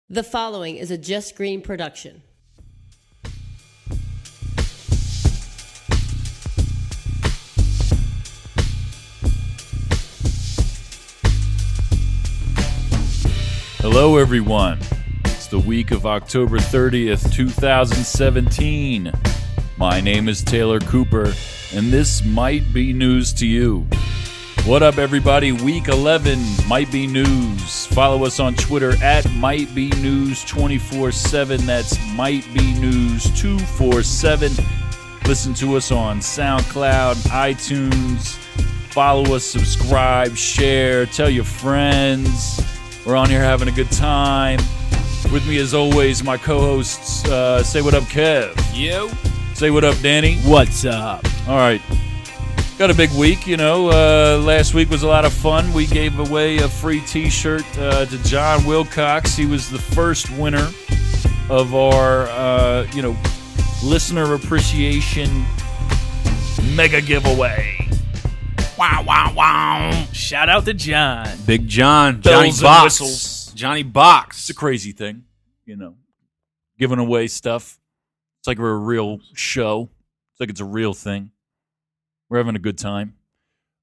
The following is a Just Green production. Hello, everyone. It's the week of October 30th, 2017. My name is Taylor Cooper, and this might be news to you. What up, everybody? Week 11 might be news. Follow us on Twitter at mightbenews247. That's mightbenews247. Listen to us on SoundCloud, iTunes. Follow us, subscribe, share, tell your friends. We're on here having a good time. With me, as always, my co-hosts. Say what up, Kev. Yo. Say what up, Danny. What's up? All right. Got a big week, you know. Last week was a lot of fun. We gave away a free T-shirt to John Wilcox. He was the first winner of our, listener appreciation mega giveaway. Wow, wow, wow. Shout out to John. Big John. Bells Johnny and Box. whistles. Johnny Box. It's a crazy thing, you know. Giving away stuff. It's like we're a real show. It's like it's a real thing. We're having a good time.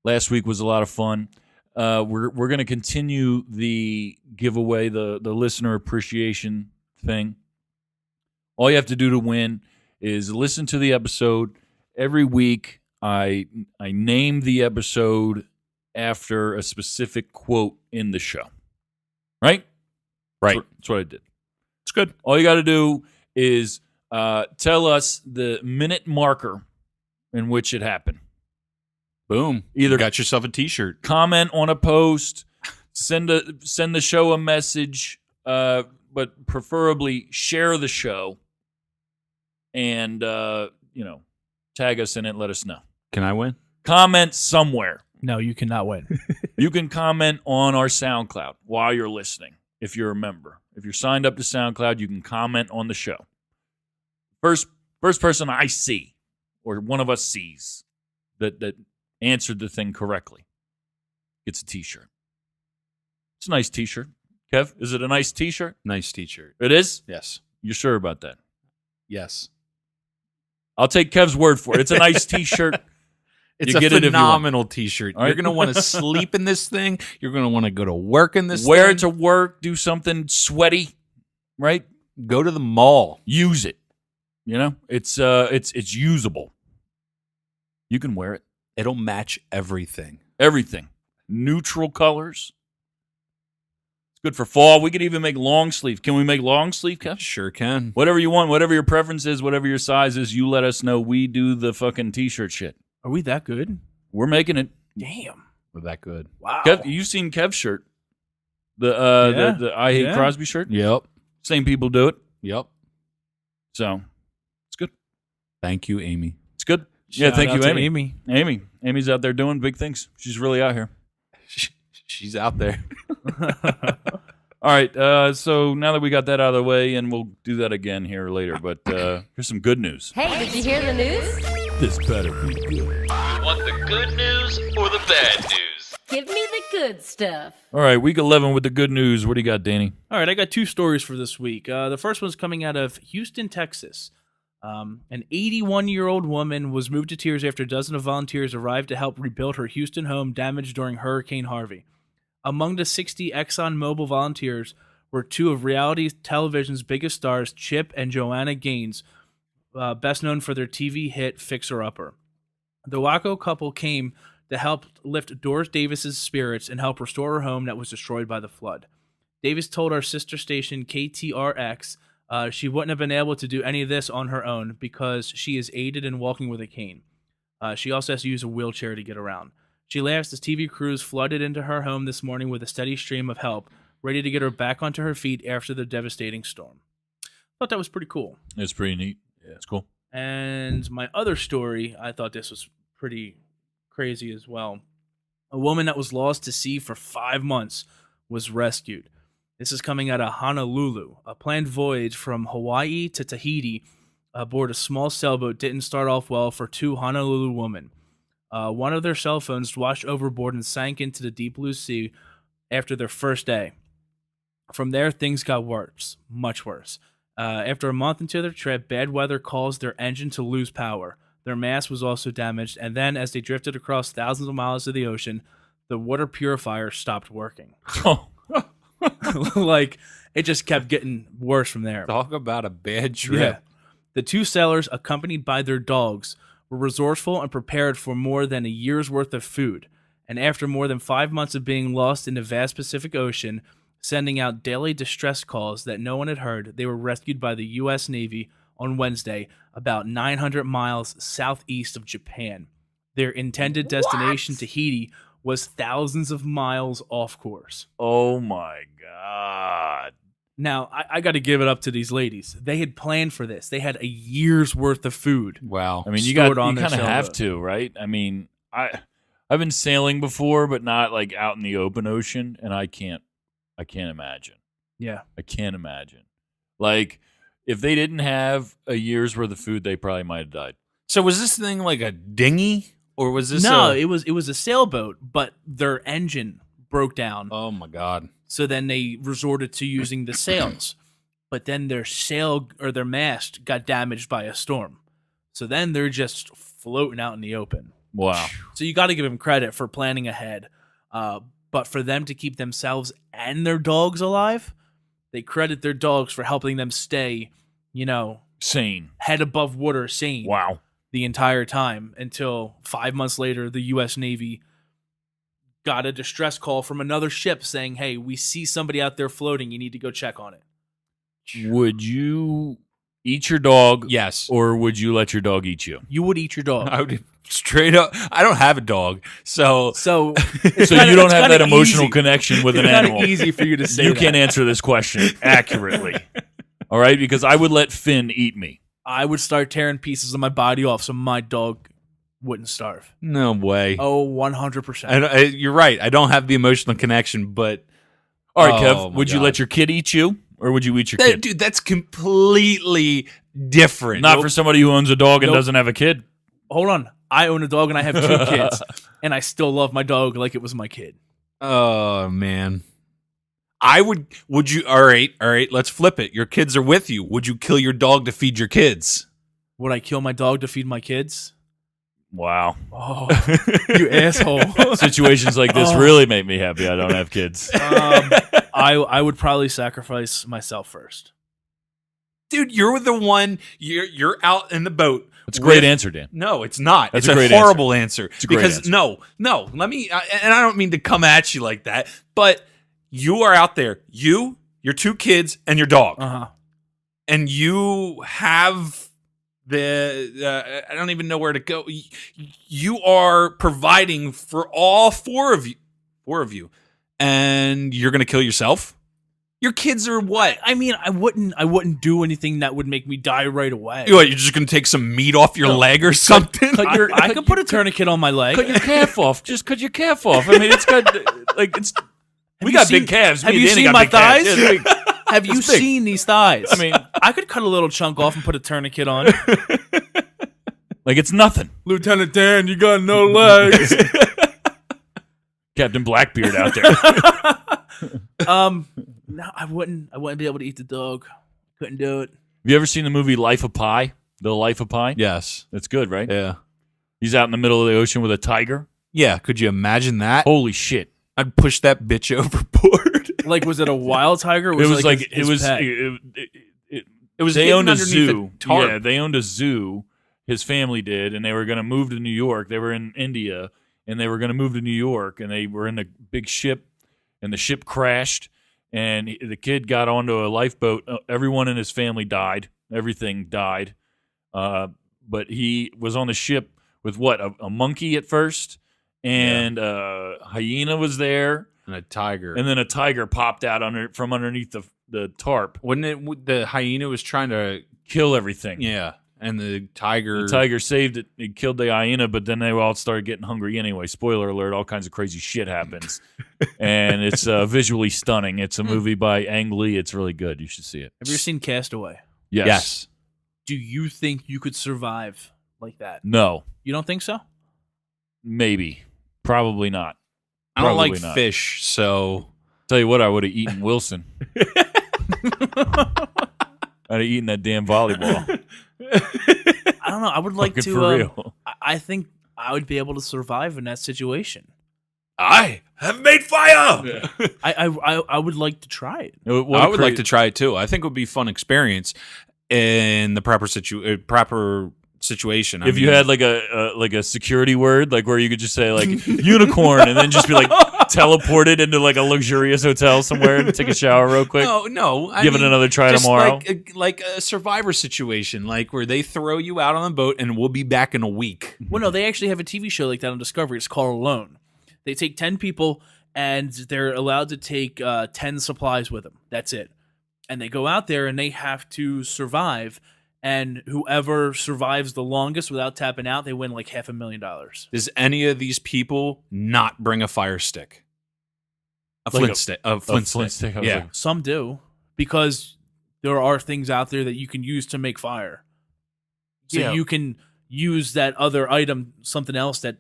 Last week was a lot of fun. We're going to continue the giveaway, the listener appreciation thing. All you have to do to win is listen to the episode. Every week, I name the episode after a specific quote in the show. Right? Right. That's what I did. It's good. All you got to do is tell us the minute marker in which it happened. Boom. Either You got yourself a T-shirt. comment on a post, send the show a message, but preferably share the show, and tag us in it. Let us know. Can I win? Comment somewhere. No, you cannot win. You can comment on our SoundCloud while you're listening. If you're a member, if you're signed up to SoundCloud, you can comment on the show. First person I see, or one of us sees, that answered the thing correctly gets a T-shirt. It's a nice T-shirt. Kev, is it a nice T-shirt? Nice T-shirt. It is? Yes. You sure about that? Yes. I'll take Kev's word for it. It's a nice T-shirt. It's You a get it if you want. phenomenal T-shirt. All right. You're going to want to sleep in this thing. You're going to want to go to work in this Wear thing. it to work. Do something sweaty, right? Go to the mall. Use it. You know, it's usable. You can wear it. It'll match everything. Everything. Neutral colors. It's good for fall. We could even make long sleeve. Can we make long sleeve, Kev? Sure can. Whatever you want, whatever your preference is, whatever your size is, you let us know. We do the fucking T-shirt shit. Are we that good? We're making it. Damn. We're that good. Wow. Kev, you've seen Kev's shirt. The I Hate Yeah. Crosby shirt. Yep. Same people do it. Yep. So, it's good. Thank you, Amy. It's good. Shout thank out you, to Amy. Amy's out there doing big things. She's really out here. She's out there. All right, so now that we got that out of the way, and we'll do that again here later, but here's some good news. Hey, did you hear the news? This better be good. You want the good news or the bad news? Give me the good stuff. All right, week 11 with the good news. What do you got, Danny? All right, I got two stories for this week. The first one's coming out of Houston, Texas. An 81-year-old woman was moved to tears after a dozen of volunteers arrived to help rebuild her Houston home damaged during Hurricane Harvey. Among the 60 ExxonMobil volunteers were two of reality television's biggest stars, Chip and Joanna Gaines, best known for their TV hit Fixer Upper. The Waco couple came to help lift Doris Davis's spirits and help restore her home that was destroyed by the flood. Davis told our sister station KTRX she wouldn't have been able to do any of this on her own because she is aided in walking with a cane. She also has to use a wheelchair to get around. She laughs as TV crews flooded into her home this morning with a steady stream of help, ready to get her back onto her feet after the devastating storm. Thought that was pretty cool. It's pretty neat. Yeah, it's cool. And my other story, I thought this was pretty crazy as well. A woman that was lost to sea for 5 months was rescued. This is coming out of Honolulu. A planned voyage from Hawaii to Tahiti aboard a small sailboat didn't start off well for two Honolulu women. One of their cell phones washed overboard and sank into the deep blue sea after their first day. From there, things got worse, much worse. After a month into their trip, bad weather caused their engine to lose power. Their mast was also damaged, and then as they drifted across thousands of miles of the ocean, the water purifier stopped working. Like, it just kept getting worse from there. Talk about a bad trip. Yeah. The two sailors, accompanied by their dogs, were resourceful and prepared for more than a year's worth of food. And after more than 5 months of being lost in the vast Pacific Ocean, sending out daily distress calls that no one had heard, they were rescued by the U.S. Navy on Wednesday, about 900 miles southeast of Japan. Their intended destination, Tahiti, was thousands of miles off course. Oh my God. Now, I got to give it up to these ladies. They had planned for this. They had a year's worth of food. Wow. I mean, you Stored kind on their of have sailboat. to, right? I mean, I've been sailing before, but not like out in the open ocean, and I can't imagine. Yeah. I can't imagine. Like, if they didn't have a year's worth of food, they probably might have died. So was this thing like a dinghy, or was this No, a... it was a sailboat, but their engine broke down. Oh, my God. So then they resorted to using the sails. But then their sail or their mast got damaged by a storm. So then they're just floating out in the open. Wow. So you got to give them credit for planning ahead. But for them to keep themselves and their dogs alive, they credit their dogs for helping them stay, Sane. head above water, sane. Wow. The entire time until 5 months later, the U.S. Navy got a distress call from another ship saying, hey, we see somebody out there floating. You need to go check on it. Would you eat your dog? Yes. Or would you let your dog eat you? You would eat your dog. I would straight up... I don't have a dog, so... So, So you don't have that emotional connection with an It's animal. kind of easy for you to say You that. can't answer this question accurately. All right? Because I would let Finn eat me. I would start tearing pieces of my body off so my dog wouldn't starve. No way. Oh, 100%. You're right. I don't have the emotional connection, but... All right, Oh, Kev, my would you God. let your kid eat you? Or would you eat your kid? Dude, that's completely different. Not for somebody who owns a dog and Nope. doesn't have a kid. Hold on. I own a dog and I have 2 kids. And I still love my dog like it was my kid. Oh, man. Would you... All right, let's flip it. Your kids are with you. Would you kill your dog to feed your kids? Would I kill my dog to feed my kids? Wow. Oh, you asshole. Situations like this Oh. really make me happy I don't have kids. I would probably sacrifice myself first. Dude, you're the one... You're out in the boat. That's a great with- answer, Dan. No, it's not. That's it's a great horrible answer. a great Because answer. no. Let me, and I don't mean to come at you like that, but you are out there. You, your 2 kids, and your dog, Uh-huh. and you have the. I don't even know where to go. You are providing for all 4 of you, and you're gonna kill yourself. Your kids are what? I mean, I wouldn't do anything that would make me die right away. What, you're just gonna take some meat off your leg or something? I could put a tourniquet on my leg. Cut your calf off. Just cut your calf off. I mean, it's got like it's. We you got seen- big calves. have Me you and Danny seen got my big calves. thighs? Yeah, they're big. Have you It's big. seen these thighs? I mean, I could cut a little chunk off and put a tourniquet on. like it's nothing. Lieutenant Dan, you got no legs. Captain Blackbeard out there. No, I wouldn't be able to eat the dog. Couldn't do it. Have you ever seen the movie Life of Pi? The Life of Pi? Yes. It's good, right? Yeah. He's out in the middle of the ocean with a tiger. Yeah. Could you imagine that? Holy shit. I'd push that bitch overboard. Like, was it a wild tiger? Or It was like his pet? It was they hidden owned a underneath zoo. a tarp. Yeah, they owned a zoo. His family did, and they were going to move to New York. They were in India, and they were going to move to New York, and they were in a big ship, and the ship crashed, and the kid got onto a lifeboat. Everyone in his family died. Everything died. But he was on the ship with what? A monkey at first, and a hyena was there, And a tiger. and then a tiger popped out from underneath the tarp, Wouldn't it? The hyena was trying to. kill everything. Yeah. And the tiger. The tiger saved it. He killed the hyena, but then they all started getting hungry anyway. Spoiler alert, all kinds of crazy shit happens. And it's visually stunning. It's a movie by Ang Lee. It's really good. You should see it. Have you ever seen Castaway? Yes. Do you think you could survive like that? No. You don't think so? Maybe. Probably not. I don't Probably like not. fish, so Tell you what, I would have eaten Wilson. I'd have eaten that damn volleyball. I don't know. I would like Fucking to. for real. I think I would be able to survive in that situation. I have made fire. I would like to try it. I would like to try it too. I think it would be a fun experience in the proper situation. If you had like a security word, like where you could just say like unicorn, and then just be like teleported into like a luxurious hotel somewhere and take a shower real quick. No. Give it another try just tomorrow. Like a Survivor situation, like where they throw you out on the boat and we'll be back in a week. Well, no, they actually have a TV show like that on Discovery. It's called Alone. They take 10 people and they're allowed to take 10 supplies with them. That's it. And they go out there and they have to survive. And whoever survives the longest without tapping out, they win like $500,000. Does any of these people not bring a fire stick? A flint stick. A flint stick. I was like, Some do, because there are things out there that you can use to make fire. So you can use that other item, something else that,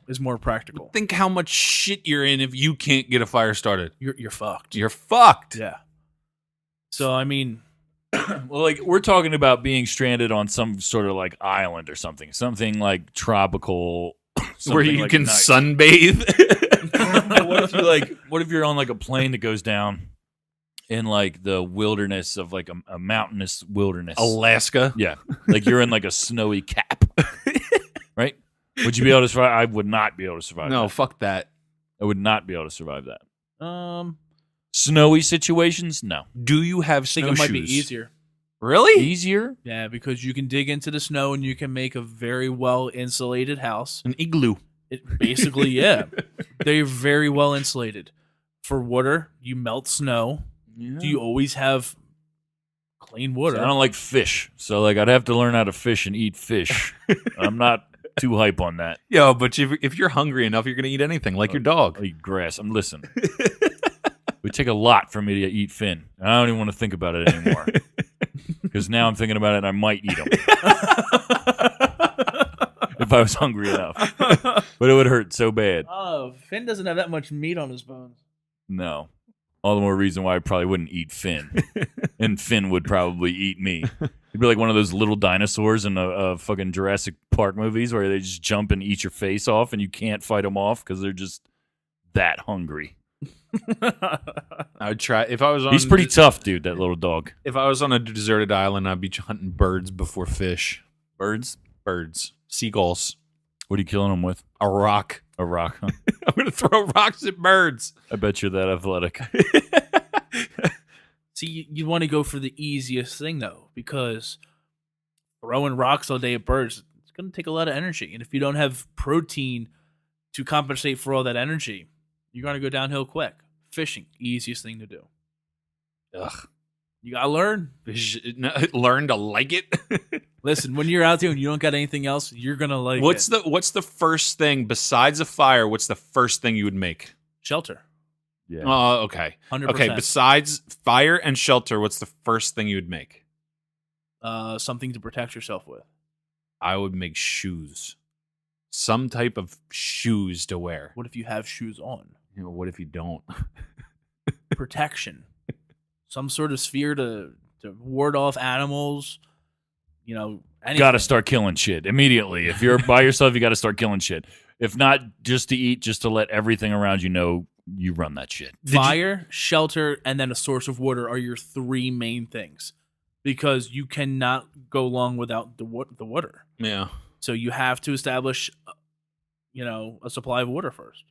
is more practical. Think how much shit you're in if you can't get a fire started. You're fucked. You're fucked. Yeah. So, I mean... well, like we're talking about being stranded on some sort of like island or something like tropical, where you like can nice. sunbathe. What if you're on like a plane that goes down in like the wilderness of like a mountainous wilderness, Alaska? Yeah, like you're in like a snowy cap, right? Would you be able to survive? I would not be able to survive. No, that. fuck that. I would not be able to survive that. Snowy Snowy situations, no. Do you have I think snowshoes? it might be easier. Really? Easier? Yeah, because you can dig into the snow and you can make a very well insulated house. An igloo. Basically, yeah. They're very well insulated. For water, you melt snow. Yeah. Do you always have clean water? I don't like fish, so like I'd have to learn how to fish and eat fish. I'm not too hype on that. Yo, but if you're hungry enough, you're gonna eat anything, like your dog. I eat grass. Listen. It would take a lot for me to eat Finn. I don't even want to think about it anymore. Because now I'm thinking about it and I might eat him. If I was hungry enough. But it would hurt so bad. Oh, Finn doesn't have that much meat on his bones. No. All the more reason why I probably wouldn't eat Finn. And Finn would probably eat me. He'd be like one of those little dinosaurs in a fucking Jurassic Park movies where they just jump and eat your face off and you can't fight them off because they're just that hungry. I would try if I was on. He's pretty tough, dude. That little dog. If I was on a deserted island, I'd be hunting birds before fish. Birds, seagulls. what are you killing them with? A rock. A rock. Huh? I'm gonna throw rocks at birds. I bet you're that athletic. See, you want to go for the easiest thing, though, because throwing rocks all day at birds, it's going to take a lot of energy. And if you don't have protein to compensate for all that energy, you're going to go downhill quick. Fishing, easiest thing to do. Ugh. You got to learn. Learn to like it. Listen, when you're out there and you don't got anything else, you're going to like What's it. the first thing besides a fire? What's the first thing you would make? Shelter. Yeah. Oh, okay. 100%. Okay, besides fire and shelter, what's the first thing you would make? Something to protect yourself with. I would make shoes. Some type of shoes to wear. What if you have shoes on? What if you don't? Protection. Some sort of sphere to ward off animals. Anything. Got to start killing shit immediately. If you're by yourself, you got to start killing shit. If not just to eat, just to let everything around you know you run that shit. Fire, shelter, and then a source of water are your three main things, because you cannot go long without the water. Yeah. So you have to establish, a supply of water first.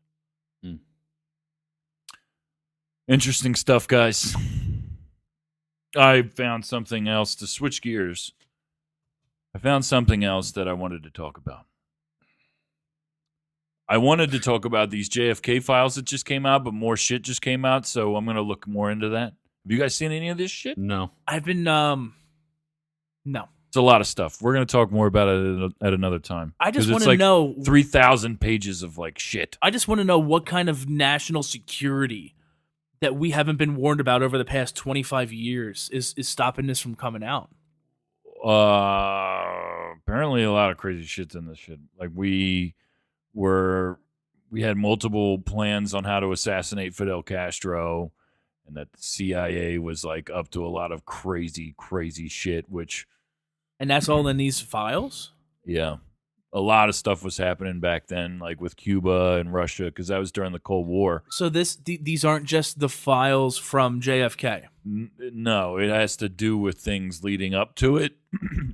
Interesting stuff, guys. I found something else to switch gears. I found something else that I wanted to talk about. I wanted to talk about these JFK files that just came out, but more shit just came out, so I'm going to look more into that. Have you guys seen any of this shit? No. I've been, no. It's a lot of stuff. We're going to talk more about it at another time. I just 'Cause want it's to like know. 3,000 pages of like shit. I just want to know what kind of national security that we haven't been warned about over the past 25 years is stopping this from coming out. Apparently a lot of crazy shit's in this shit. Like we we had multiple plans on how to assassinate Fidel Castro, and that the CIA was like up to a lot of crazy shit, which, And that's all in these files? yeah, a lot of stuff was happening back then, like with Cuba and Russia, because that was during the Cold War. So these aren't just the files from JFK. No, it has to do with things leading up to it.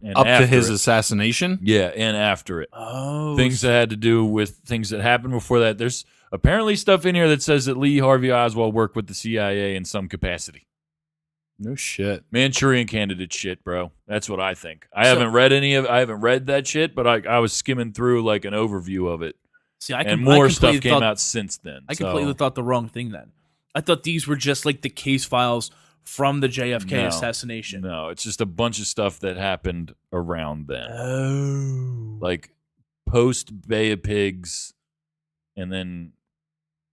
And Up to after his it. assassination? Yeah, and after it. Oh. Things that had to do with things that happened before that. There's apparently stuff in here that says that Lee Harvey Oswald worked with the CIA in some capacity. No shit. Manchurian Candidate shit, bro. That's what I think. I haven't read that shit, but I was skimming through like an overview of it. See, And more stuff came out since then. I completely thought the wrong thing then. I thought these were just like the case files from the JFK assassination. No, it's just a bunch of stuff that happened around then. Oh. Like post Bay of Pigs and then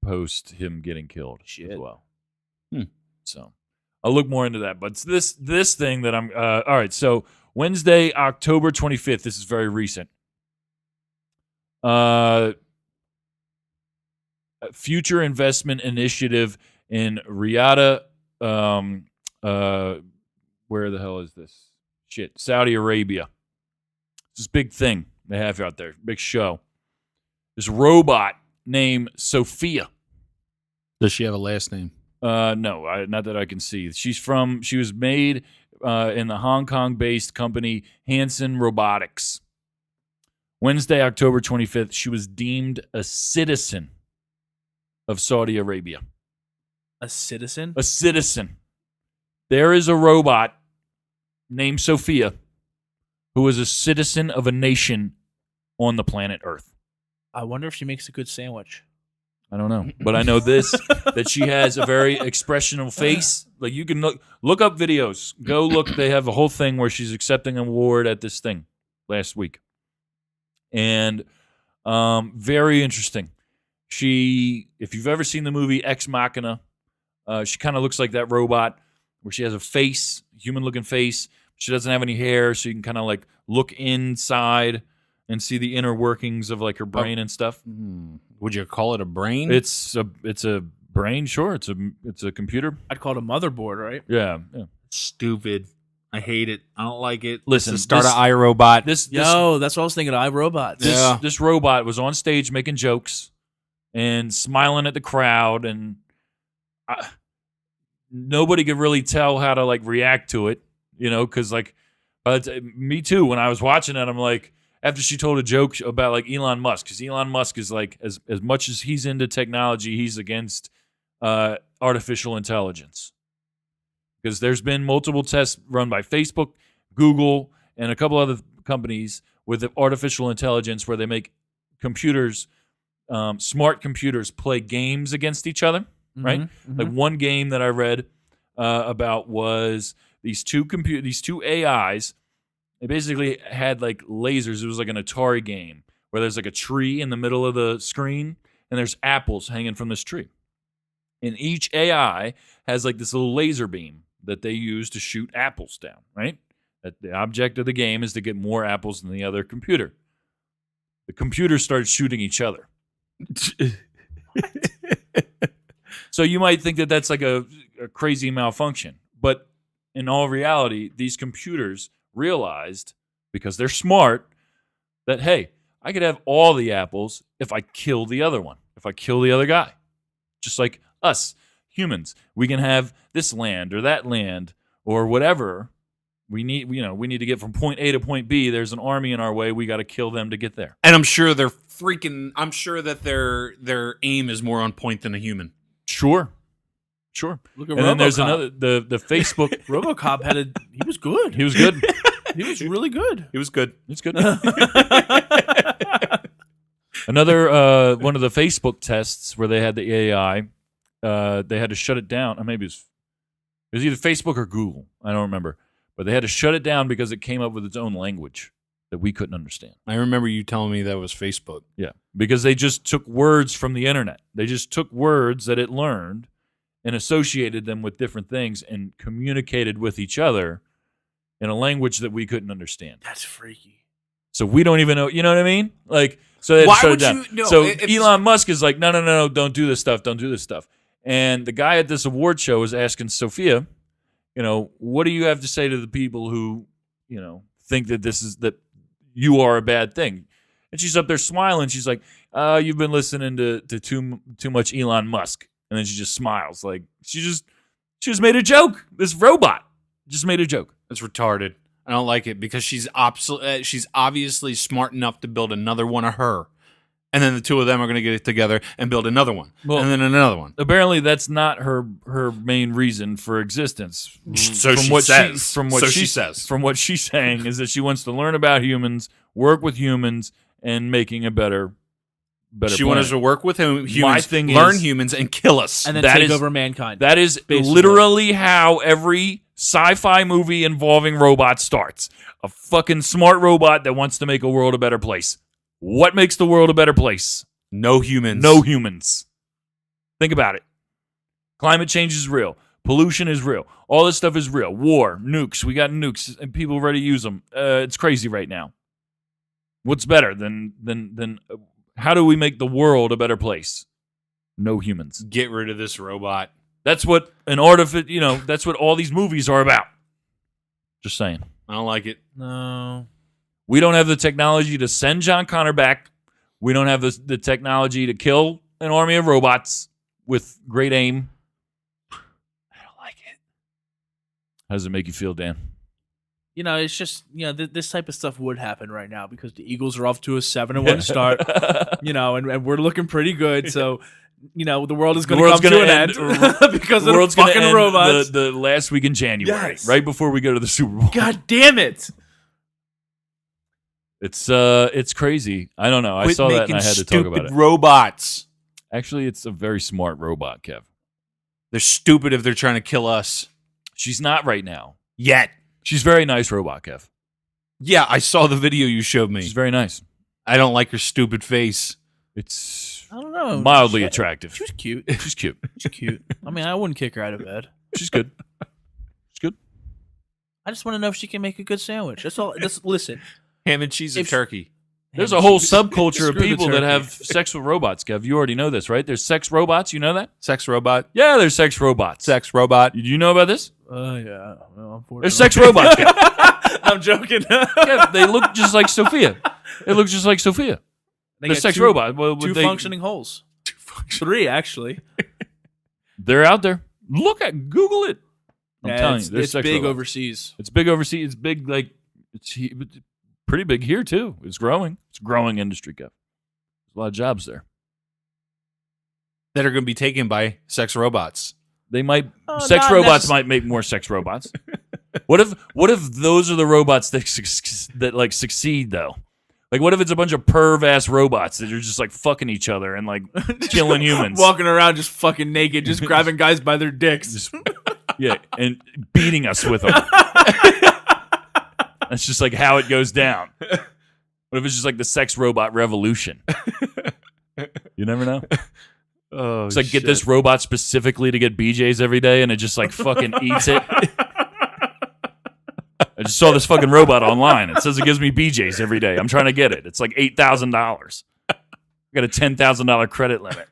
post him getting killed as well. So I'll look more into that. But it's this thing that I'm all right. So Wednesday, October 25th. This is very recent. Future investment initiative in Riyadh. Where the hell is this? Shit, Saudi Arabia. It's this big thing they have out there. Big show. This robot named Sophia. Does she have a last name? No, not that I can see. She was made in the Hong Kong-based company Hanson Robotics. Wednesday, October 25th, she was deemed a citizen of Saudi Arabia. A citizen? A citizen. There is a robot named Sophia who is a citizen of a nation on the planet Earth. I wonder if she makes a good sandwich. I don't know, but I know this, that she has a very expressional face. Like you can look up videos. Go look. They have a whole thing where she's accepting an award at this thing last week. And very interesting. If you've ever seen the movie Ex Machina, she kind of looks like that robot where she has a face, human-looking face. She doesn't have any hair, so you can kind of like look inside and see the inner workings of like her brain and stuff. Would you call it a brain? It's a brain, sure. It's a computer. I'd call it a motherboard, right? Yeah. Stupid. I hate it. I don't like it. Listen, It's the start of iRobot. This That's what I was thinking of iRobots. this robot was on stage making jokes and smiling at the crowd, and nobody could really tell how to like react to it, because like, me too. When I was watching it, I'm like, after she told a joke about like Elon Musk, because Elon Musk is like, as much as he's into technology, he's against artificial intelligence. Because there's been multiple tests run by Facebook, Google, and a couple other companies with artificial intelligence where they make computers, smart computers, play games against each other, right? Mm-hmm. Like one game that I read about was these two AIs. They basically had like lasers. It was like an Atari game where there's like a tree in the middle of the screen and there's apples hanging from this tree. And each AI has like this little laser beam that they use to shoot apples down, right? That the object of the game is to get more apples than the other computer. The computers started shooting each other. So you might think that that's like a crazy malfunction. But in all reality, these computers realized, because they're smart, that, hey, I could have all the apples if I kill the other one, if I kill the other guy. Just like us, humans. We can have this land or that land or whatever. We need to get from point A to point B. There's an army in our way. We got to kill them to get there. And I'm sure I'm sure that their aim is more on point than a human. Sure. Look at And then there's RoboCop. another, the Facebook. RoboCop he was good. He was good. He was really good. It was good. It's good. Another one of the Facebook tests where they had the AI, they had to shut it down. Or maybe it was either Facebook or Google. I don't remember. But they had to shut it down because it came up with its own language that we couldn't understand. I remember you telling me that was Facebook. Yeah, because they just took words from the internet. They just took words that it learned and associated them with different things and communicated with each other in a language that we couldn't understand. That's freaky. So we don't even know, you know what I mean? Like, So they had Why to shut would it down. you- no, so if- Elon Musk is like, no, don't do this stuff, don't do this stuff. And the guy at this award show was asking Sophia, what do you have to say to the people who, think that you are a bad thing? And she's up there smiling. She's like, you've been listening to too much Elon Musk. And then she just smiles. Like she just made a joke. This robot just made a joke. It's retarded. I don't like it because she's obviously smart enough to build another one of her. And then the two of them are going to get it together and build another one. Well, and then another one. Apparently that's not her main reason for existence. So she says. From what she's saying is that she wants to learn about humans, work with humans, and making a better She wants us to work with humans, thing learn is- humans, and kill us. And then That take is- over mankind. That is Basically. literally how every sci-fi movie involving robots starts. A fucking smart robot that wants to make a world a better place. What makes the world a better place? No humans. No humans. Think about it. Climate change is real. Pollution is real. All this stuff is real. War, nukes. We got nukes, and people ready to use them. It's crazy right now. What's better than how do we make the world a better place? No humans. Get rid of this robot. That's what that's what all these movies are about. Just saying. I don't like it. No. We don't have the technology to send John Connor back. We don't have the technology to kill an army of robots with great aim. I don't like it. How does it make you feel, Dan? It's just, this type of stuff would happen right now because the Eagles are off to a 7-1 start, and we're looking pretty good. So, the world is going to come to an end because of the gonna fucking end robots. The last week in January, Yes. right before we go to the Super Bowl. God damn it. It's crazy. I don't know. I Quit saw that making and I had to talk about stupid it. robots. Actually, it's a very smart robot, Kev. They're stupid if they're trying to kill us. She's not right now. Yet. She's a very nice robot, Kev. Yeah, I saw the video you showed me. She's very nice. I don't like her stupid face. It's I don't know. mildly attractive. She was cute. She's cute. She's cute. I mean, I wouldn't kick her out of bed. She's good. She's good. I just want to know if she can make a good sandwich. That's all. Listen. Ham and cheese and If- turkey. There's a whole subculture Screw of the people that turkey. have sex with robots, Kev. You already know this, right? There's sex robots. You know that? Sex robot. Yeah, there's sex robots. Sex robot. Do you know about this? Yeah. Well, There's sex robots, Kev. I'm joking. Kev, they look just like Sophia. They look just like Sophia. They They're got sex two- robots. Well, Two they, functioning holes. 3, actually. They're out there. Google it. I'm telling you, there's it's sex big robots. overseas. It's big overseas. It's big, it's pretty big here too. It's growing. It's a growing industry, Kev. There's a lot of jobs there. That are going to be taken by sex robots. They might Not robots might make more sex robots. What if those are the robots that succeed though? Like what if it's a bunch of perv ass robots that are just like fucking each other and like killing humans? Walking around just fucking naked, just grabbing guys by their dicks. Just- yeah, and beating us with them. That's just like how it goes down. What if it's just like the sex robot revolution? You never know. Oh, It's like get this robot specifically to get BJs every day, and it just like fucking eats it. I just saw this fucking robot online. It says it gives me BJs every day. I'm trying to get it. It's like $8,000. I got a $10,000 credit limit.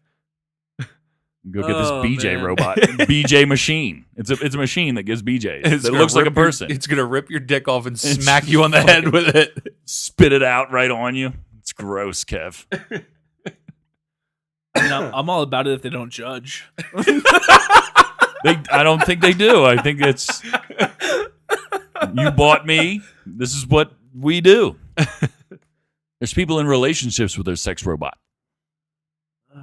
Go get this Oh, BJ man. robot, BJ machine. It's a machine that gives BJs. It gonna looks like a rip your- person. It's going to rip your dick off and smack you on the head with it. Spit it out right on you. It's gross, Kev. I mean, I'm all about it if they don't judge. I don't think they do. I think it's you bought me. This is what we do. There's people in relationships with their sex robot.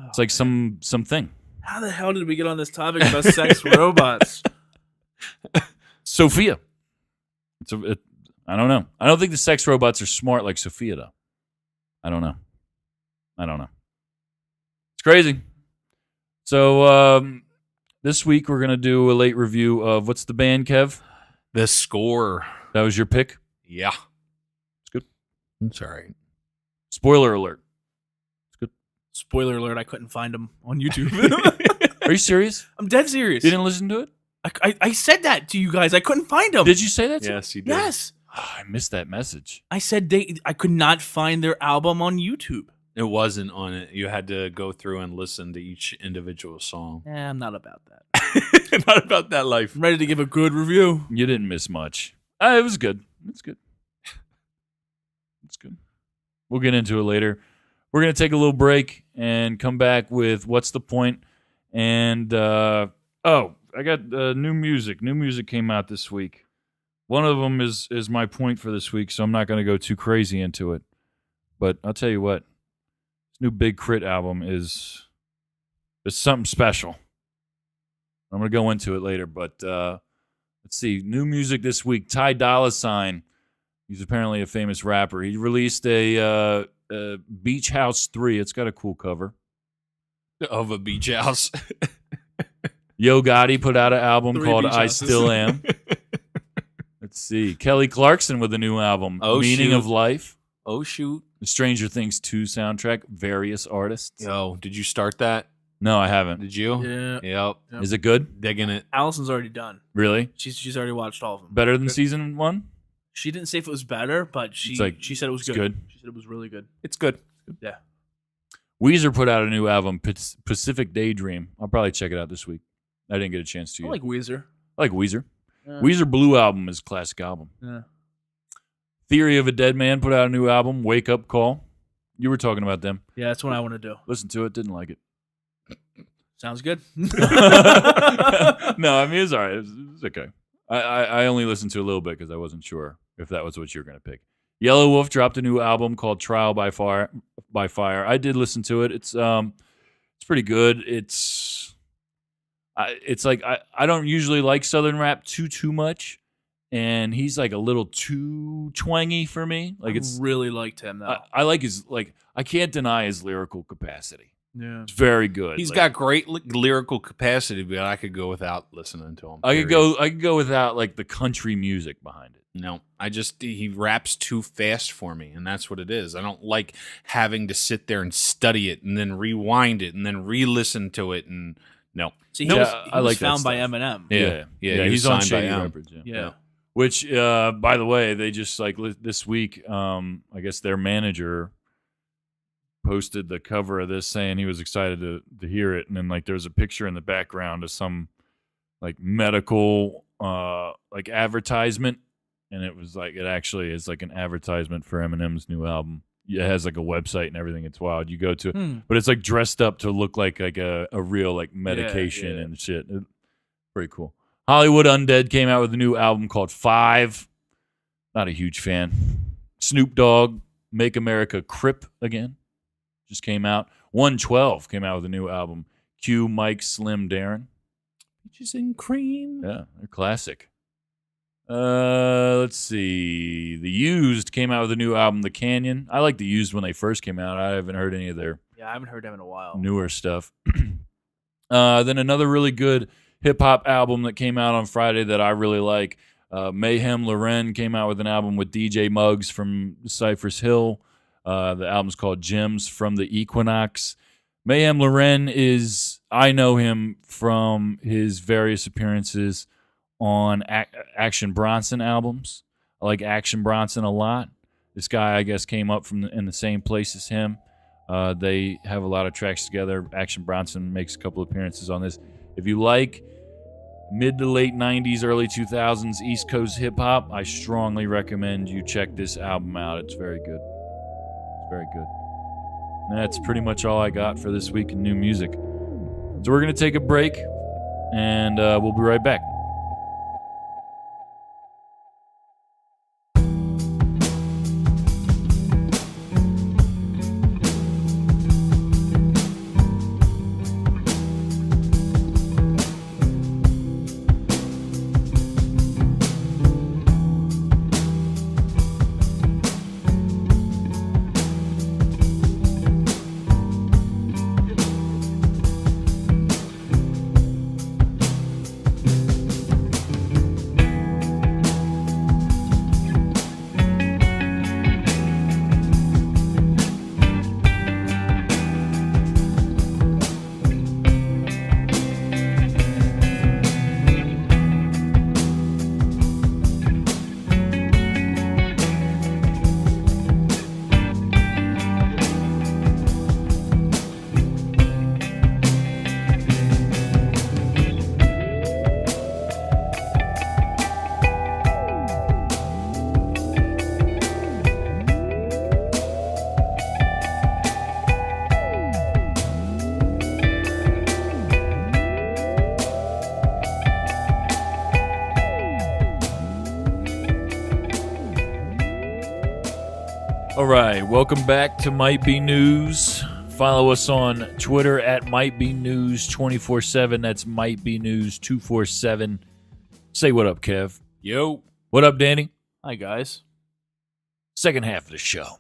It's like some thing. How the hell did we get on this topic about sex robots? Sophia. I don't know. I don't think the sex robots are smart like Sophia though. I don't know. It's crazy. So this week we're gonna do a late review of what's the band, Kev? The Score. That was your pick. Yeah. It's good. It's all right. Spoiler alert. Spoiler alert, I couldn't find them on YouTube. Are you serious? I'm dead serious. You didn't listen to it? I said that to you guys. I couldn't find them. Did you say that? Yes, you did. Yes. Oh, I missed that message. I said I could not find their album on YouTube. It wasn't on it. You had to go through and listen to each individual song. I'm not about that. Not about that life. I'm ready to give a good review. You didn't miss much. It was good. It's good. It's good. We'll get into it later. We're going to take a little break and come back with What's the Point? And, I got new music. New music came out this week. One of them is my point for this week, so I'm not going to go too crazy into it. But I'll tell you what, this new Big Crit album is something special. I'm going to go into it later, but let's see. New music this week, Ty Dolla $ign. He's apparently a famous rapper. He released a Beach House 3. It's got a cool cover. Of a beach house. Yo Gotti put out an album 3 called beach I houses. Still Am. Let's see. Kelly Clarkson with a new album, Oh, Meaning shoot. of Life. Oh, shoot. The Stranger Things 2 soundtrack, various artists. Yo, did you start that? No, I haven't. Did you? Yeah. Yep. Is it good? Digging it. Allison's already done. Really? She's already watched all of them. Better than season 1? She didn't say if it was better, but she said it was it's good. good. She said it was really good. It's good. Yeah. Weezer put out a new album, Pacific Daydream. I'll probably check it out this week. I didn't get a chance to I yet. like Weezer. I like Weezer. Yeah. Weezer Blue album is a classic album. Yeah. Theory of a Dead Man put out a new album, Wake Up Call. You were talking about them. Yeah, that's what I want to do. Listened to it, didn't like it. Sounds good. No, I mean, it's all right. It was okay. I only listened to a little bit because I wasn't sure if that was what you were going to pick. Yellow Wolf dropped a new album called Trial by Fire. I did listen to it. It's pretty good. It's like I don't usually like Southern rap too much, and he's like a little too twangy for me. Like I it's really liked him though. I like his I can't deny his lyrical capacity. Yeah. It's very good. He's Like, got great lyrical capacity, but I could go without listening to him. I could go without like the country music behind it. No, he raps too fast for me, and that's what it is. I don't like having to sit there and study it and then rewind it and then re-listen to it. And no, See, Yeah, he was I like that found by stuff. Eminem. Yeah. he he's was on signed by Shady M. Records. Yeah. Yeah. Which, by the way, they just like this week. I guess their manager posted the cover of this saying he was excited to hear it, and then like there's a picture in the background of some like medical like advertisement, and it was like it actually is like an advertisement for Eminem's new album. It has like a website and everything. It's wild. You go to it, but it's like dressed up to look like a real like medication yeah. and shit. Pretty cool. Hollywood Undead came out with a new album called 5. Not a huge fan. Snoop Dogg, Make America Crip Again, just came out. 112 came out with a new album. Q, Mike, Slim, Darren. Peaches and cream. Yeah, they're classic. Let's see. The Used came out with a new album, The Canyon. I like The Used when they first came out. I haven't heard any of their Yeah, I haven't heard him in a while. newer stuff. Then another really good hip-hop album that came out on Friday that I really like. Mayhem Loren came out with an album with DJ Muggs from Cypress Hill. The album's called Gems from the Equinox. Mayhem Loren I know him from his various appearances on Action Bronson albums. I like Action Bronson a lot. This guy, I guess, came up in the same place as him. They have a lot of tracks together. Action Bronson makes a couple appearances on this. If you like mid to late 90s, early 2000s East Coast hip-hop, I strongly recommend you check this album out. It's very good. It's very good. And that's pretty much all I got for this week in new music. So we're going to take a break, and we'll be right back. All right, welcome back to Might Be News. Follow us on Twitter at Might Be News 24/7. That's Might Be News 247. Say what up, Kev. Yo. What up, Danny? Hi, guys. Second half of the show.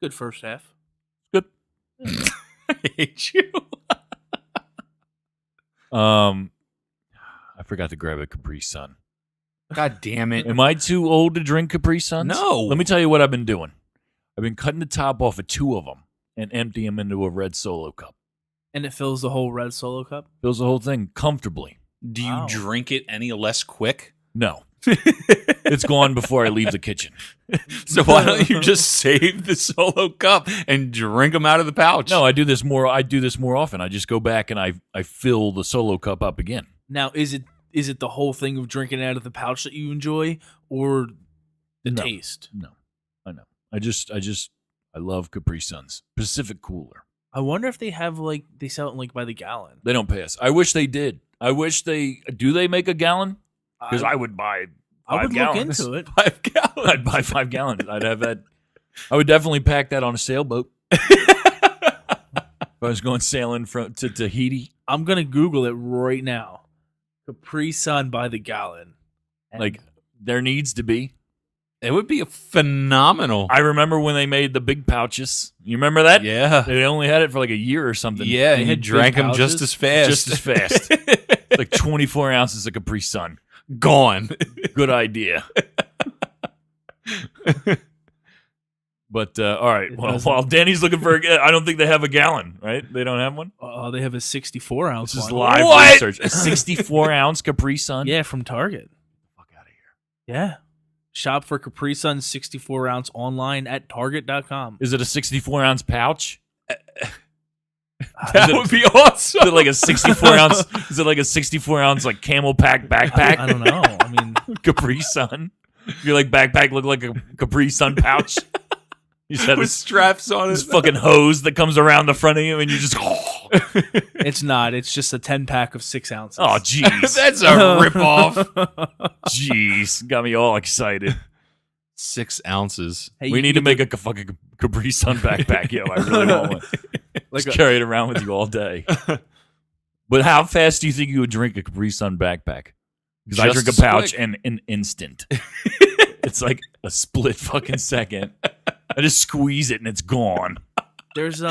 Good first half. Good. I hate you. I forgot to grab a Capri Sun. God damn it. Am I too old to drink Capri Suns? No. Let me tell you what I've been doing. I've been cutting the top off of 2 of them and emptying them into a red Solo cup. And it fills the whole red Solo cup? Fills the whole thing comfortably. Do you Wow. drink it any less quick? No. It's gone before I leave the kitchen. So why don't you just save the Solo cup and drink them out of the pouch? No, I do this more often. I just go back and I fill the Solo cup up again. Now, is it the whole thing of drinking out of the pouch that you enjoy, or the No. taste? No. I know. I love Capri Suns. Pacific Cooler. I wonder if they have they sell it by the gallon. They don't pay us. I wish they did. Do they make a gallon? Because I would buy 5 I would gallons. look into it. 5 gallons. I'd buy 5 gallons. I'd have that. I would definitely pack that on a sailboat. If I was going sailing to Tahiti. I'm gonna Google it right now. Capri Sun by the gallon. And There needs to be. It would be a phenomenal. I remember when they made the big pouches. You remember that? Yeah. They only had it for a year or something. Yeah, They and you had drank big them just pouches? as fast. Just as fast. Like 24 ounces of Capri Sun. Gone. Good idea. But, all right. It Well, doesn't- while Danny's looking for I don't think they have a gallon, right? They don't have one? they have a 64 ounce This is one. live What? research. A 64-ounce Capri Sun? Yeah, from Target. Fuck out of here. Yeah. Shop for Capri Sun 64 ounce online at Target.com. Is it a 64-ounce pouch? That would be awesome. Is it like a 64-ounce? Is it like a 64-ounce Camel Pack backpack? I don't know. I mean, Capri Sun. Your backpack look like a Capri Sun pouch. You just have With this straps on this it. fucking hose that comes around the front of you, and you just. it's not. It's just a 10-pack of 6 ounces. Oh, jeez. That's a ripoff. Jeez. Got me all excited. 6 ounces. Hey, We you need to get make a fucking Capri Sun backpack. Yo, I really want one. like Just a- carry it around with you all day. But how fast do you think you would drink a Capri Sun backpack? Because I Just drink a as pouch quick. in an instant. It's like a split fucking second. I just squeeze it and it's gone. There's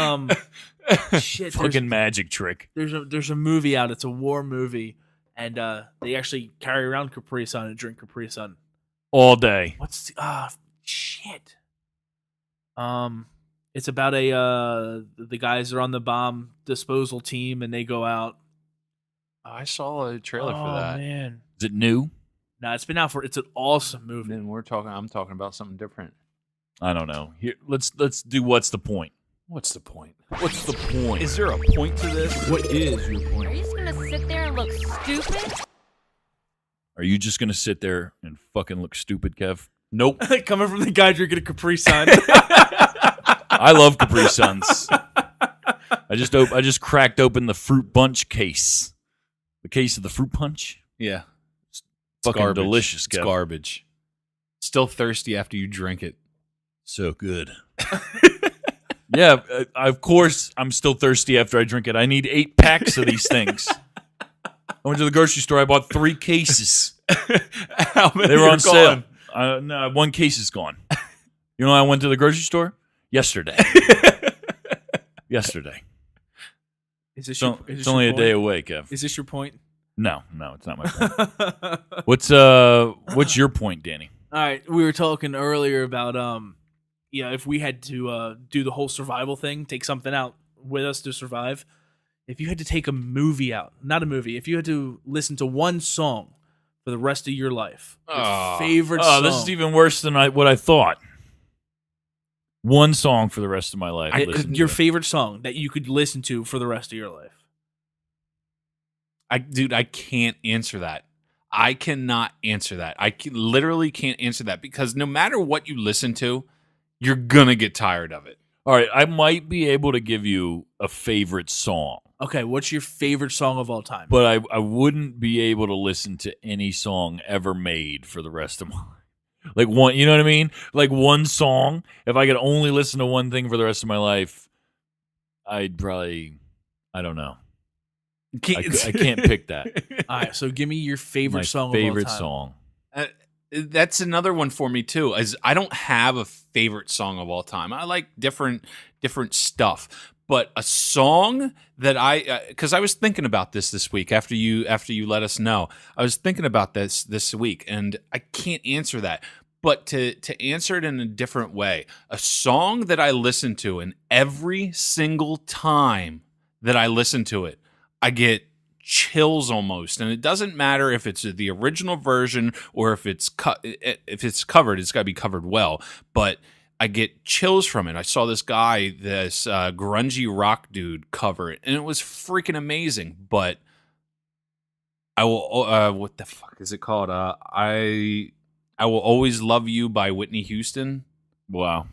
shit. Fucking magic trick. There's a movie out. It's a war movie, and they actually carry around Capri Sun and drink Capri Sun. All day. What's shit? It's about the guys are on the bomb disposal team and they go out. I saw a trailer for that. Man, Is it new? nah, it's been out for. It's an awesome movie. Then I'm talking about something different. I don't know. Here, let's do what's the point? What's the point? What's the point? Is there a point to this? What is your Are point? you just gonna sit there and look stupid? Are you just gonna sit there and fucking look stupid, Kev? Nope. Coming from the guy drinking a Capri Sun. I love Capri Suns. I just cracked open the fruit punch case. The case of the fruit punch. Yeah. Fucking garbage. delicious, It's Kev. garbage. Still thirsty after you drink it. So good. Yeah, of course I'm still thirsty after I drink it. I need 8 packs of these things. I went to the grocery store. I bought 3 cases. How many They were are on sale. gone? No, 1 case is gone. You know when I went to the grocery store? Yesterday. Yesterday. Is this So, is it's this only your a day point? away, Kev. Is this your point? No, it's not my point. What's your point, Danny? All right, we were talking earlier about if we had to do the whole survival thing, take something out with us to survive. If you had to take a movie out, not a movie, if you had to listen to one song for the rest of your life, your favorite Oh, song. this is even worse than what I thought. One song for the rest of my life. Listen your to. favorite song that you could listen to for the rest of your life. I can't answer that. I cannot answer that. Literally can't answer that because no matter what you listen to, you're gonna get tired of it. All right, I might be able to give you a favorite song, Okay, what's your favorite song of all time? but I wouldn't be able to listen to any song ever made for the rest of my life. Like one, you know what I mean? Like one song. If I could only listen to one thing for the rest of my life, I'd probably, I don't know. I can't pick that. All right, so give me your favorite My song favorite of all time. song. That's another one for me too. As I don't have a favorite song of all time. I like different stuff, but a song that because I was thinking about this week after you let us know. I was thinking about this week, and I can't answer that. But to answer it in a different way, a song that I listen to, and every single time that I listen to it, I get chills almost, and it doesn't matter if it's the original version or if it's covered. It's got to be covered well, but I get chills from it. I saw this grungy rock dude cover it, and it was freaking amazing. But I will what the fuck is it called? I Will Always Love You by Whitney Houston. Wow.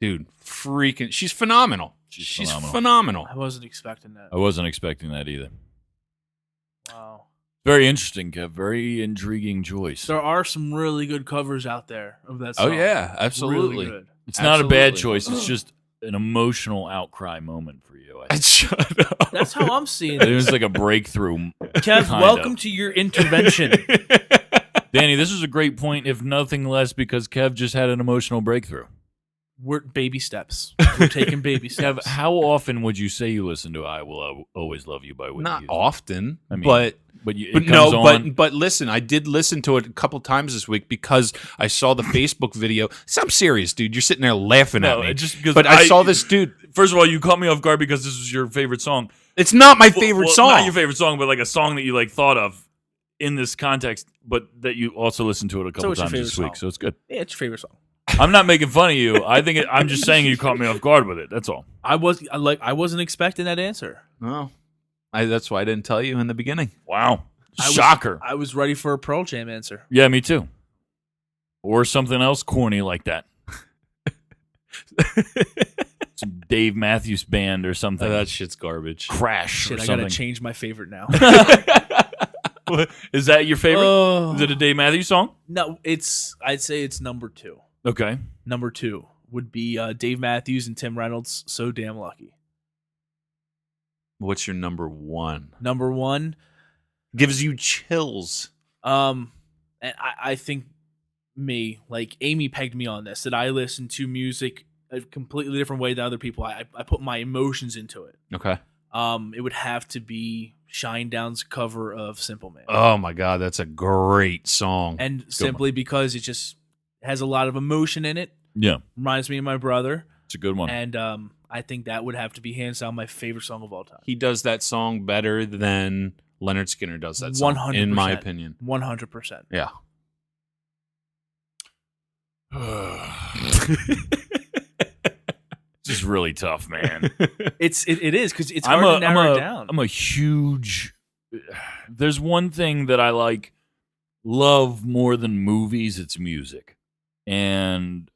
Dude, freaking, she's phenomenal. She's phenomenal. I wasn't expecting that. I wasn't expecting that either. Wow. Very interesting, Kev. Very intriguing choice. There are some really good covers out there of that song. Oh yeah, absolutely. Really good. It's not a bad Absolutely. choice. It's just an emotional outcry moment for you. I think. Shut up. That's how I'm seeing It it. was like a breakthrough. Kev, kind welcome of. to your intervention. Danny, this is a great point, if nothing less, because Kev just had an emotional breakthrough. We're baby steps. We're taking baby Kev, steps. how often would you say you listen to "I Will Always Love You" by Whitney Not Houston? often, I mean, but it but comes no, on. but listen, I did listen to it a couple times this week because I saw the Facebook video. I'm serious, dude. You're sitting there laughing at No, me. just because But I saw this dude. First of all, you caught me off guard because this was your favorite song. It's not my favorite Well, song. Not your favorite song, but like a song that you like thought of in this context, but that you also listened to it a couple what's your times this favorite week. song? So it's good. Yeah, it's your favorite song. I'm not making fun of you. I'm just saying you caught me off guard with it. That's all. I wasn't expecting that answer. No, that's why I didn't tell you in the beginning. Wow. Shocker. I was ready for a Pearl Jam answer. Yeah, me too. Or something else corny like that. Some Dave Matthews Band or something. That shit's garbage. Crash Shit, or I something. gotta change my favorite now. Is that your favorite? Oh. Is it a Dave Matthews song? No, I'd say it's number 2. Okay. Number 2 would be Dave Matthews and Tim Reynolds. So Damn Lucky. What's your number one? Number 1. Gives you chills. And I think like Amy pegged me on this, that I listen to music a completely different way than other people. I put my emotions into it. Okay. It would have to be Shinedown's cover of Simple Man. Oh my God, that's a great song. And simply because it just has a lot of emotion in it. Yeah. Reminds me of my brother. It's a good one. And I think that would have to be hands down my favorite song of all time. He does that song better than Leonard Skinner does that song, 100%. in my opinion. 100%. Yeah. This is really tough, man. It is, because it's hard to narrow it down. I'm a huge. There's one thing that I love more than movies. It's music, and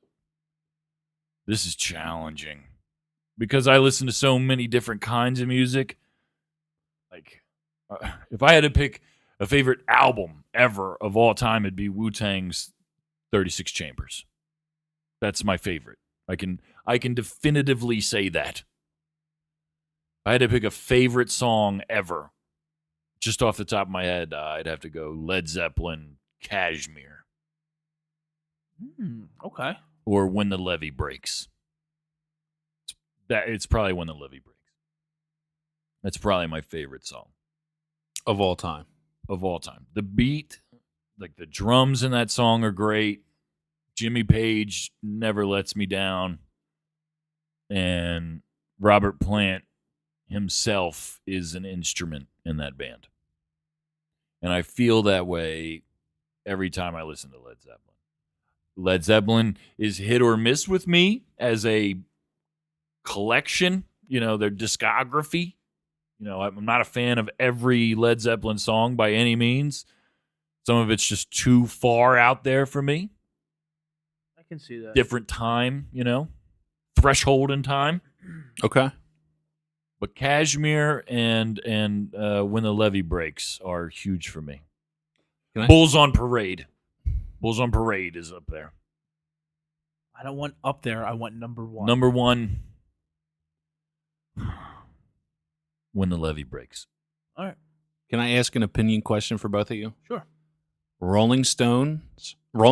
this is challenging because I listen to so many different kinds of music. Like, if I had to pick a favorite album ever of all time, it'd be Wu-Tang's 36 Chambers. That's my favorite. I can definitively say that. If I had to pick a favorite song ever, just off the top of my head, I'd have to go Led Zeppelin, Kashmir, Okay. or When the Levee Breaks. It's probably When the Levee Breaks. That's probably my favorite song Of all time. of all time. The beat, like the drums in that song are great. Jimmy Page never lets me down. And Robert Plant himself is an instrument in that band. And I feel that way every time I listen to Led Zeppelin. Led Zeppelin is hit or miss with me as a collection, their discography. I'm not a fan of every Led Zeppelin song by any means. Some of it's just too far out there for me. I can see that. Different time, threshold in time. Okay. But Kashmir and When the Levee Breaks are huge for me. Can I- Bulls on Parade. Bulls on Parade is up there. I don't want up there. I want number one. Number one, When the Levee Breaks. All right. Can I ask an opinion question for both of you? Sure. Rolling Stones, or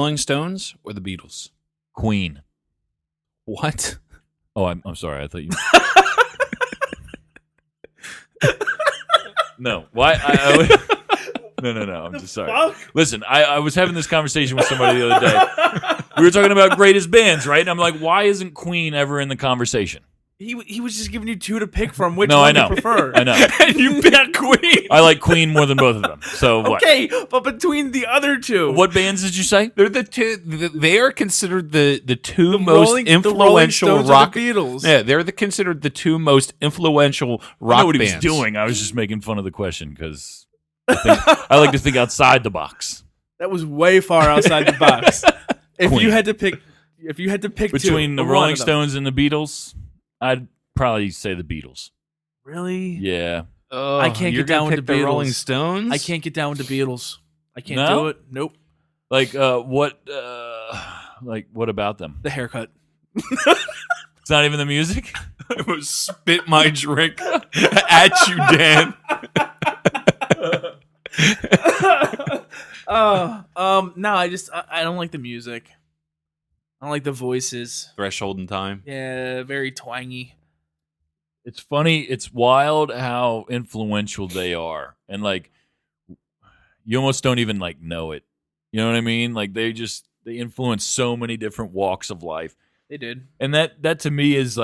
the Beatles? Queen. What? Oh, I'm sorry. I thought you. No. Why? No. I'm just sorry. Fuck? Listen, I was having this conversation with somebody the other day. We were talking about greatest bands, right? And I'm like, why isn't Queen ever in the conversation? He was just giving you two to pick from. Which No, one I know. you prefer? I know. And you picked Queen. I like Queen more than both of them. So what? Okay, but between the other two, What bands did you say? They're the two. They are considered the two the most Rolling influential Stones rock. or the Beatles. Yeah, they're considered the two most influential rock I know what bands. he was doing. I was just making fun of the question because I like to think outside the box. That was way far outside the box. If Queen. you had to pick Between two, the one Rolling of them. Stones and the Beatles, I'd probably say the Beatles. Really? Yeah. Oh, I can't you're get down gonna with pick the Beatles. Rolling Stones. I can't get down with the Beatles. I can't No? do it. Nope. Like what about them? The haircut. It's not even the music? I would spit my drink at you, Dan. No, I don't like the music. I don't like the voices. Threshold in Time. Yeah, very twangy. It's funny. It's wild how influential they are. And like, you almost don't even like know it. You know what I mean? Like they influence so many different walks of life. They did. And that to me is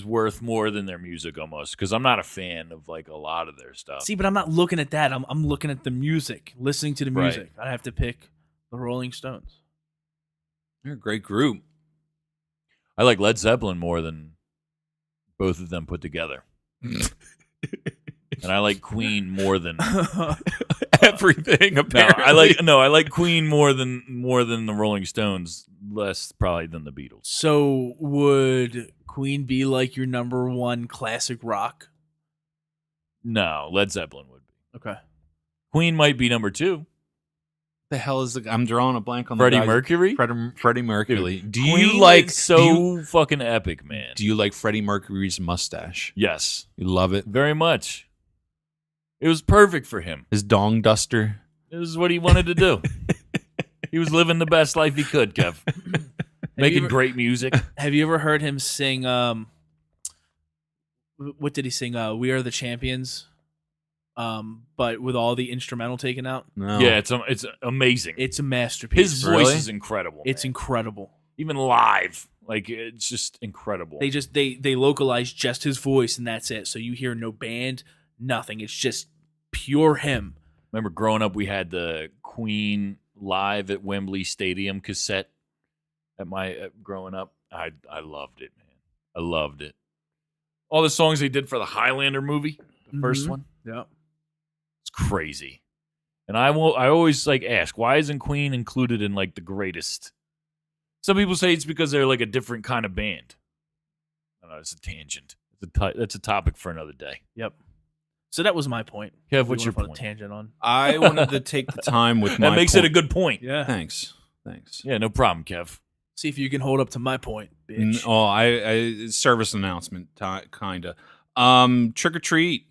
worth more than their music almost, because I'm not a fan of like a lot of their stuff. See, but I'm not looking at that. I'm looking at the music, listening to the Right. music. I have to pick the Rolling Stones. They're a great group. I like Led Zeppelin more than both of them put together. And I like Queen more than Everything no, apparently. I like Queen more than the Rolling Stones, less probably than the Beatles. So would Queen be like your number one classic rock? No, Led Zeppelin would be. Okay. Queen might be number 2. the hell is I'm drawing a blank on Freddie the guys. Mercury? Freddie Mercury. Dude, Do Queen you like is so fucking epic, man? Do you like Freddie Mercury's mustache? Yes, You love it. very much. It was perfect for him. His dong duster. It was what he wanted to do. He was living the best life he could, Kev. Making great music. Have you ever heard him sing? What did he sing? "We Are the Champions," but with all the instrumental taken out. No. Yeah, it's amazing. It's a masterpiece. His voice Really? is incredible. It's man. incredible. Even live, like it's just incredible. They localize just his voice and that's it. So you hear no band, nothing. It's just pure him. Remember growing up, we had the Queen live at Wembley Stadium cassette. Growing up, I loved it, man. I loved it. All the songs they did for the Highlander movie, the first Mhm. one, Yeah. it's crazy. And I always like ask, why isn't Queen included in like the greatest? Some people say it's because they're like a different kind of band. I don't know, it's a tangent. That's a topic for another day. Yep. So that was my point. Kev, We what's your went on a point? tangent on. I wanted to take the time with my That makes it a good point. Yeah. Thanks. Yeah, no problem, Kev. See if you can hold up to my point, bitch. Oh, I service announcement, kinda. Trick or treat.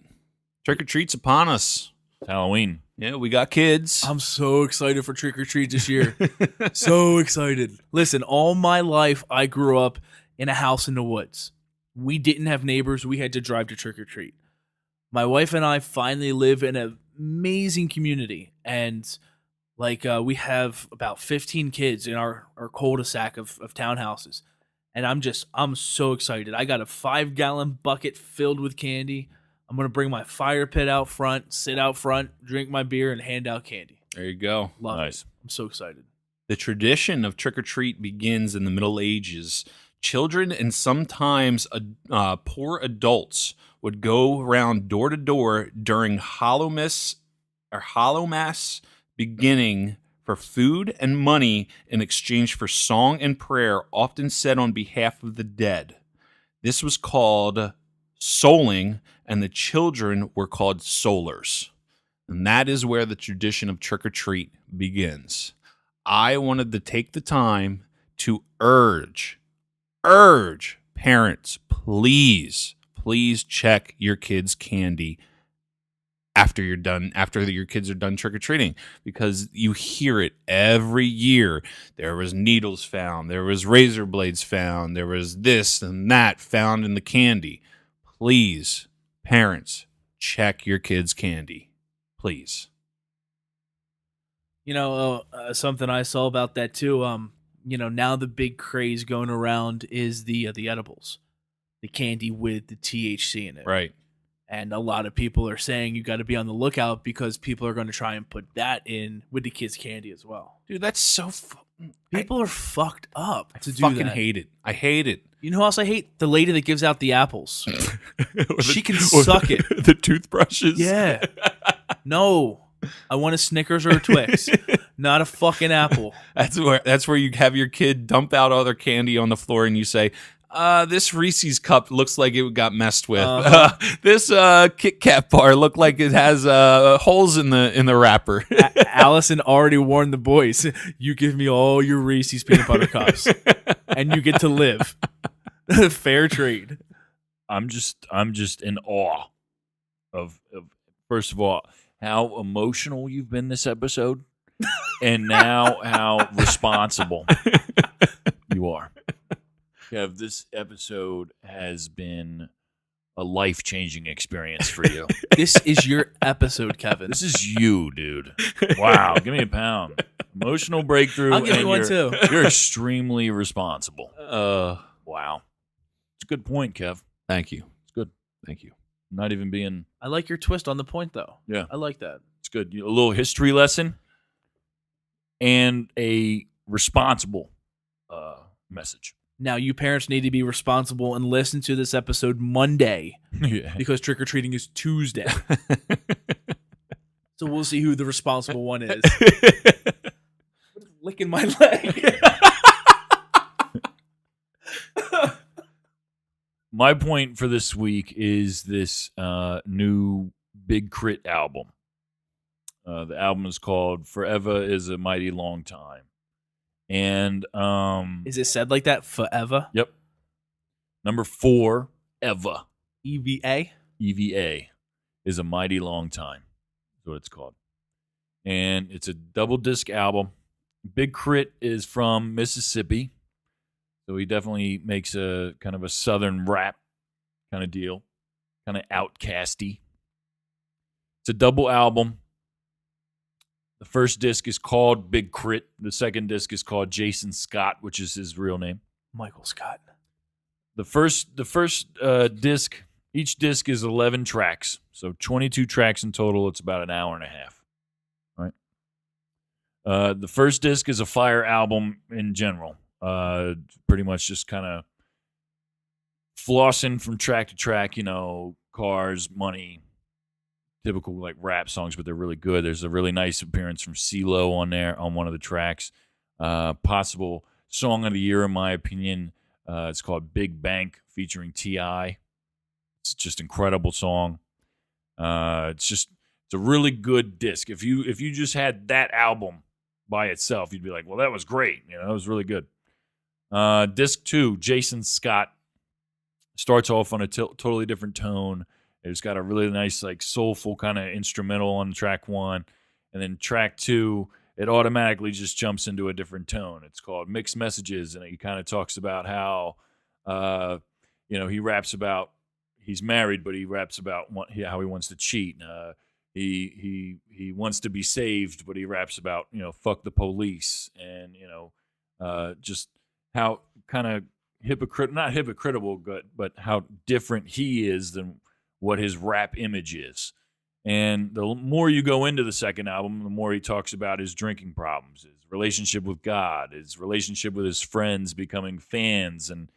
Trick or treat's upon us. It's Halloween. Yeah, we got kids. I'm so excited for trick or treat this year. So excited. Listen, all my life I grew up in a house in the woods. We didn't have neighbors. We had to drive to trick or treat. My wife and I finally live in an amazing community, and we have about 15 kids in our cul-de-sac of townhouses. And I'm so excited. I got a 5-gallon bucket filled with candy. I'm going to bring my fire pit out front, sit out front, drink my beer, and hand out candy. There you go. Love Nice. it. I'm so excited. The tradition of trick or treat begins in the Middle Ages. Children and sometimes poor adults would go around door to door during Hollow Mass beginning for food and money in exchange for song and prayer, often said on behalf of the dead. This was called souling, and the children were called soulers. And that is where the tradition of trick or treat begins. I wanted to take the time to urge parents, please check your kids' candy after your kids are done trick-or-treating, because you hear it every year. There was needles found, there was razor blades found, there was this and that found in the candy. Please, parents, check your kids' candy. Please. Something I saw about that too. Now the big craze going around is the edibles, the candy with the THC in it. Right. And a lot of people are saying you got to be on the lookout because people are going to try and put that in with the kids' candy as well. Dude, that's so People are fucked up I to do fucking that. hate it. I hate it. You know who else I hate? The lady that gives out the apples. She can suck it. The toothbrushes. Yeah. No. I want a Snickers or a Twix, not a fucking apple. That's where you have your kid dump out all their candy on the floor and you say, this Reese's cup looks like it got messed with. This Kit Kat bar looked like it has holes in the wrapper. Allison already warned the boys, you give me all your Reese's peanut butter cups and you get to live. Fair trade. I'm just in awe of first of all, how emotional you've been this episode, and now how responsible you are. Kev, this episode has been a life-changing experience for you. This is your episode, Kevin. This is you, dude. Wow, give me a pound. Emotional breakthrough. I'll give and you one too. You're extremely responsible. Wow. It's a good point, Kev. Thank you. It's good. Thank you. Not even being... I like your twist on the point, though. Yeah. I like that. It's good. A little history lesson and a responsible message. Now, you parents need to be responsible and listen to this episode Monday Yeah. because trick-or-treating is Tuesday. So we'll see who the responsible one is. Licking my leg. My point for this week is this new Big Crit album. The album is called Forever is a Mighty Long Time. And Is it said like that? Forever? Yep. Number 4, Eva. EVA? EVA is a mighty long time. That's what it's called. And it's a double disc album. Big Crit is from Mississippi. So he definitely makes a kind of a southern rap kind of deal. Kind of outcasty. It's a double album. The first disc is called Big Crit. The second disc is called Jason Scott, which is his real name. Michael Scott. The first disc, each disc is 11 tracks. So 22 tracks in total. It's about an hour and a half. Right? The first disc is a fire album in general. Pretty much just kind of flossing from track to track, cars, money, typical like rap songs, but they're really good. There's a really nice appearance from CeeLo on there on one of the tracks. Possible song of the year, in my opinion. It's called Big Bank featuring T.I. It's just incredible song. It's a really good disc. If you just had that album by itself, you'd be like, well, that was great. That was really good. Disc 2, Jason Scott, starts off on a totally different tone. It's got a really nice, like, soulful kind of instrumental on track 1. And then track 2, it automatically just jumps into a different tone. It's called Mixed Messages, and he kind of talks about how, he raps about he's married, but he raps about how he wants to cheat. He wants to be saved, but he raps about, fuck the police, and, just how kind of not hypocritical, but how different he is than what his rap image is. And the more you go into the second album, the more he talks about his drinking problems, his relationship with God, his relationship with his friends becoming fans, and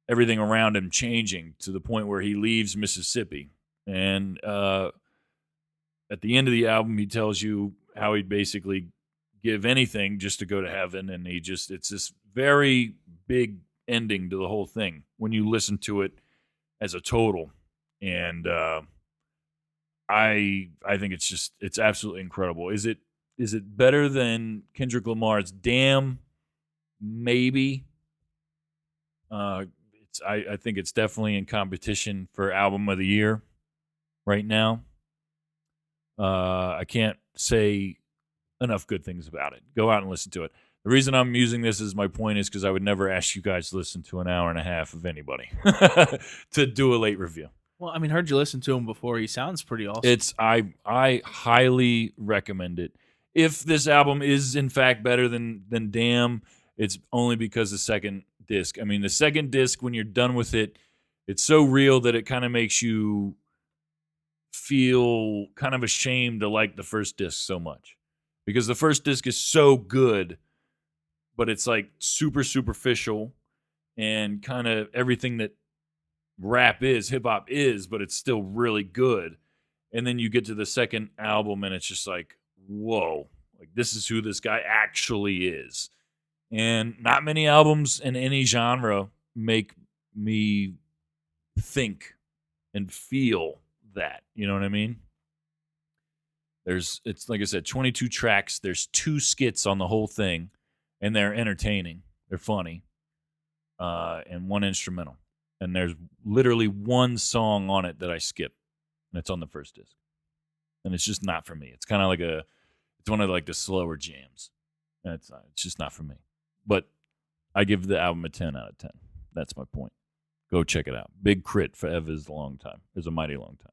everything around him changing to the point where he leaves Mississippi. And at the end of the album, he tells you how he'd basically give anything just to go to heaven. And it's this very big ending to the whole thing when you listen to it as a total. And I think it's absolutely incredible. Is it Is it better than Kendrick Lamar's Damn? Maybe. I think it's definitely in competition for album of the year right now. I can't say enough good things about it. Go out and listen to it. The reason I'm using this as my point is because I would never ask you guys to listen to an hour and a half of anybody to do a late review. Well, I mean, heard you listen to him before. He sounds pretty awesome. I highly recommend it. If this album is in fact better than Damn, it's only because the second disc. I mean, the second disc, when you're done with it, it's so real that it kind of makes you feel kind of ashamed to like the first disc so much. Because the first disc is so good, but it's like super superficial and kind of everything that rap is, hip hop is, but it's still really good. And then you get to the second album and it's just like, whoa, like this is who this guy actually is. And not many albums in any genre make me think and feel that. You know what I mean? It's like I said, 22 tracks. There's 2 skits on the whole thing, and they're entertaining. They're funny, and 1 instrumental. And there's literally 1 song on it that I skip, and it's on the first disc. And it's just not for me. It's kind of like it's one of like the slower jams. And it's just not for me. But I give the album a 10 out of 10. That's my point. Go check it out. Big Crit forever is a long time. It's a mighty long time.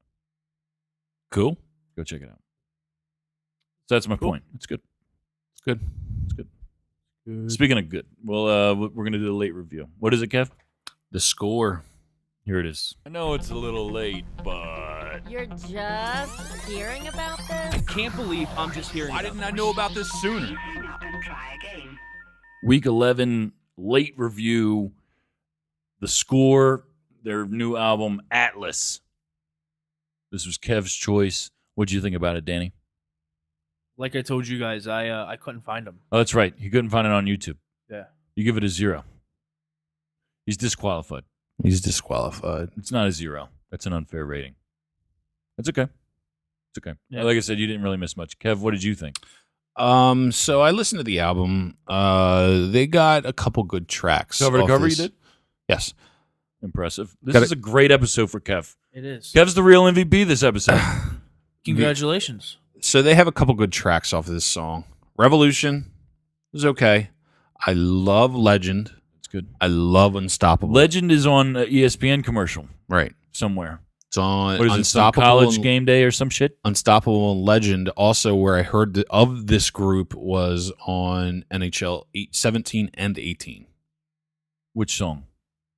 Cool. Go check it out. So that's my point. It's good. It's good. It's good. Speaking of good, well, we're going to do a late review. What is it, Kev? The score. Here it is. I know it's a little late, but You're just hearing about I this? can't believe I'm just hearing Why about didn't I know about this sooner? Week 11 late review. The Score, their new album Atlas. This was Kev's choice. What'd you think about it, Danny? Like I told you guys, I couldn't find him. Oh, that's right. He couldn't find it on YouTube. Yeah. You give it a 0. He's disqualified. He's disqualified. It's not a 0. That's an unfair rating. That's okay. It's okay. Yeah. Like I said, you didn't really miss much. Kev, what did you think? So I listened to the album. They got a couple good tracks. Cover to off cover this. you did? Yes. Impressive. This Got is a great episode for Kev. It is. Kev's the real MVP this episode. Congratulations. So they have a couple good tracks off of this song. Revolution is okay. I love Legend. It's good. I love Unstoppable. Legend is on ESPN commercial Right. somewhere. It's on What is it, some Unstoppable college and, game day or some shit? Unstoppable and Legend. Also, where I heard of this group was on NHL 17 and 18. Which song?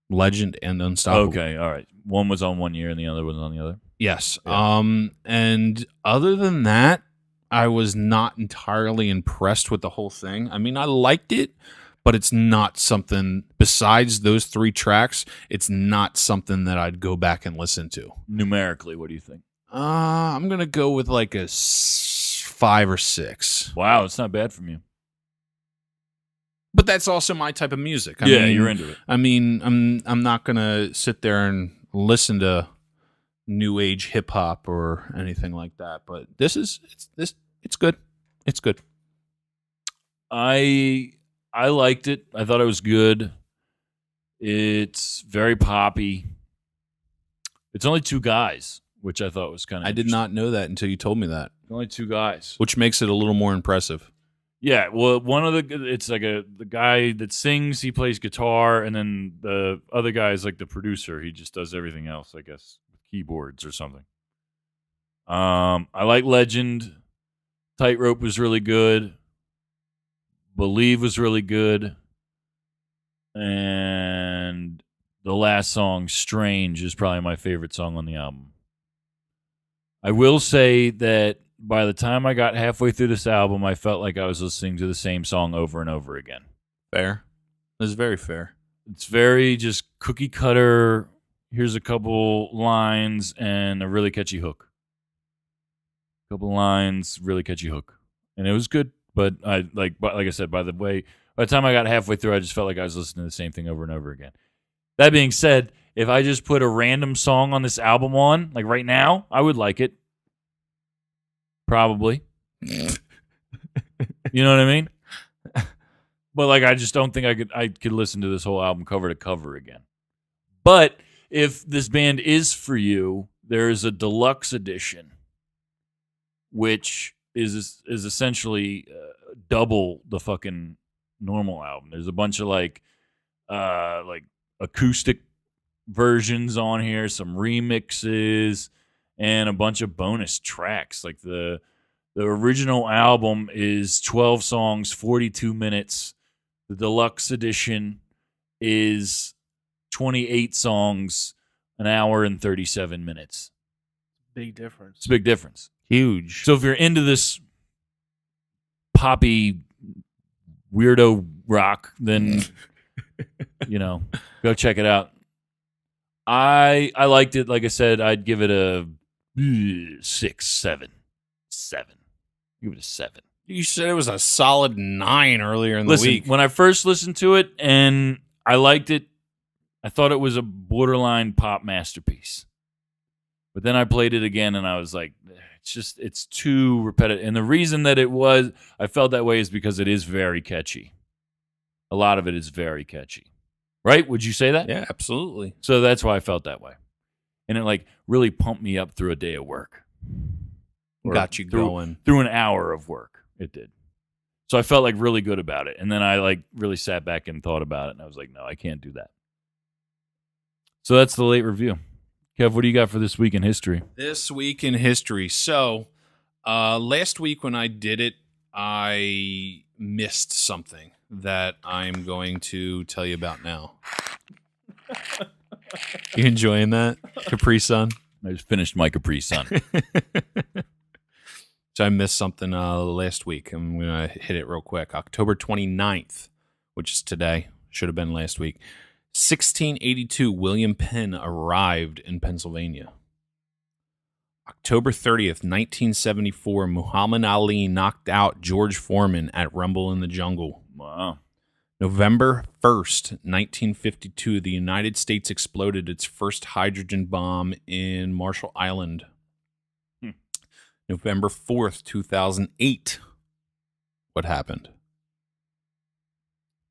Legend and Unstoppable. Okay, all right. One was on one year and the other was on the other. Yes. Yeah. And other than that, I was not entirely impressed with the whole thing. I mean, I liked it, but it's not something, besides those 3 tracks, it's not something that I'd go back and listen to. Numerically, what do you think? I'm going to go with like a 5 or 6. Wow, it's not bad from you. But that's also my type of music. I Yeah, mean, you're into it. I mean, I'm not going to sit there and listen to new age hip hop or anything like that, but it's good. It's good. I liked it. I thought it was good. It's very poppy. It's only 2 guys, which I thought was kind of I did not know that until you told me that, Only 2 guys. which makes it a little more impressive. Yeah, well, it's like the guy that sings, he plays guitar, and then the other guy is like the producer. He just does everything else, I guess, with keyboards or something. I like Legend. Tightrope was really good. Believe was really good. And the last song, Strange, is probably my favorite song on the album. I will say that by the time I got halfway through this album, I felt like I was listening to the same song over and over again. Fair. That's very fair. It's very just cookie cutter. Here's a couple lines and a really catchy hook. Couple lines, really catchy hook. And it was good, but like I said, by the time I got halfway through, I just felt like I was listening to the same thing over and over again. That being said, if I just put a random song on this album on, like right now, I would like it. Probably. You know what I mean? But like, I just don't think I could listen to this whole album cover to cover again. But if this band is for you, there's a deluxe edition, which is essentially double the fucking normal album. There's a bunch of like acoustic versions on here, some remixes, and a bunch of bonus tracks. Like the original album is 12 songs, 42 minutes. The deluxe edition is 28 songs, an hour and 37 minutes. Big difference. It's a big difference. Huge. So if you're into this poppy weirdo rock, then go check it out. I liked it. Like I said, I'd give it a 6, 7. Give it a 7. You said it was a solid 9 earlier in the Listen, week. when I first listened to it and I liked it, I thought it was a borderline pop masterpiece. But then I played it again and I was like, it's too repetitive. And the reason that I felt that way is because it is very catchy. A lot of it is very catchy. Right? Would you say that? Yeah, absolutely. So that's why I felt that way. And it like really pumped me up through a day of work. Or Got you going. Through an hour of work. It did. So I felt like really good about it. And then I like really sat back and thought about it. And I was like, no, I can't do that. So that's the late review. Kev, what do you got for this week in history? This week in history. So last week when I did it, I missed something that I'm going to tell you about now. You enjoying that, Capri Sun? I just finished my Capri Sun. So I missed something last week. I'm going to hit it real quick. October 29th, which is today, should have been last week. 1682, William Penn arrived in Pennsylvania. October 30th, 1974, Muhammad Ali knocked out George Foreman at Rumble in the Jungle. Wow. November 1st, 1952, the United States exploded its first hydrogen bomb in Marshall Island. November 4th, 2008. What happened?